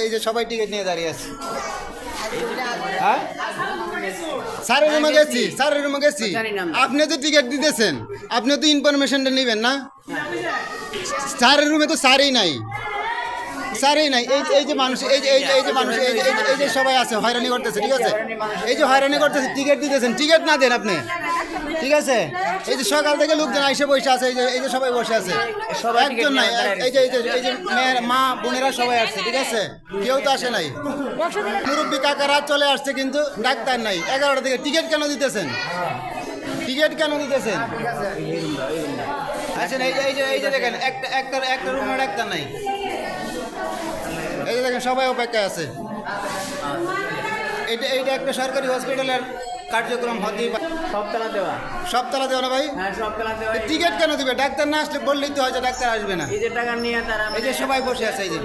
এই যে সবাই টিকিট নিয়ে দাঁড়িয়ে আছে। হ্যাঁ স্যারের রুমে গেছি আপনি তো টিকিট দিতেছেন, আপনি তো ইনফরমেশনটা নেবেন না। স্যারের রুমে তো স্যারই নাই। এই যে মানুষ এই যে সবাই আছে হয়রানি করতেছে, ঠিক আছে, এই যে হয়রানি করতেছে, টিকিট দিতেছেন, টিকিট না দেন আপনি, ঠিক আছে। এই যে সকাল থেকে লোকজন এসে বসে আছে, এই যে সবাই বসে আছে, একজন নাই। এই যে মেয়ের মা বোনেরা সবাই আসছে, ঠিক আছে, কেউ তো আসে নাই। মুরব্বী কাকারা চলে আসছে কিন্তু ডাক্তার নাই। 11টা থেকে টিকিট কেন দিতেছেন? আচ্ছা এই যে দেখেন একটা রুমের ডাক্তার নাই। এই যে দেখেন সবাই অপেক্ষায় আছে। এইটা একটা সরকারি হসপিটালের কার্যক্রম হতেই পারে। সবতলা দেওয়া না ভাই, টিকিট কেন দিবে? ডাক্তার না আসলে বললেই তো হয় যে ডাক্তার আসবে না। এই যে সবাই বসে আছে, এই যে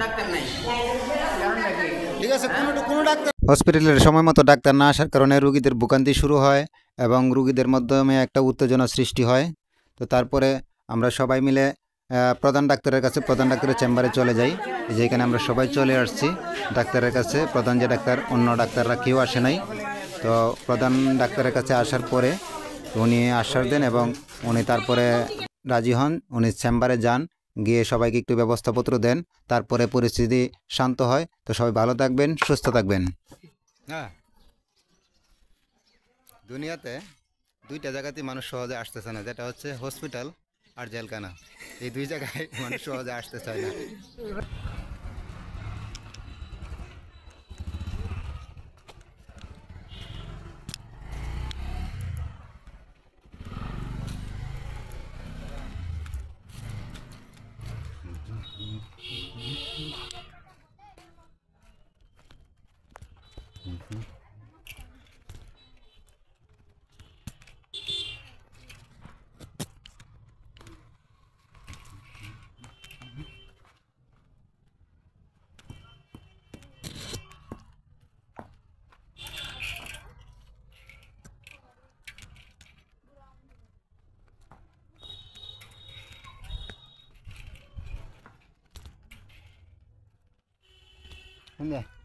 ঠিক আছে, কোনো ডাক্তার হসপিটালের সময় মতো ডাক্তার না আসার কারণে রুগীদের ভোগান্তি শুরু হয় এবং রুগীদের মাধ্যমে একটা উত্তেজনা সৃষ্টি হয়। তো তারপরে আমরা সবাই মিলে প্রধান ডাক্তারের কাছে, প্রধান ডাক্তারের চেম্বারে চলে যাই। যেখানে আমরা সবাই চলে আসছি ডাক্তারের কাছে। প্রধান যে ডাক্তার, অন্য ডাক্তাররা কেউ আসে নাই। তো প্রধান ডাক্তারের কাছে আসার পরে উনি আশ্বাস দেন এবং উনি তারপরে রাজি হন। উনি চেম্বারে যান, গিয়ে সবাইকে একটু ব্যবস্থাপত্র দেন। তারপরে পরিস্থিতি শান্ত হয়। তো সবাই ভালো থাকবেন, সুস্থ থাকবেন। হ্যাঁ, দুনিয়াতে দুইটা জায়গাতেই মানুষ সহজে আসতেছে না, যেটা হচ্ছে হসপিটাল আর জেলখানা। এই দুই জায়গায় মানুষ সহজে আসতে চায় না। Ini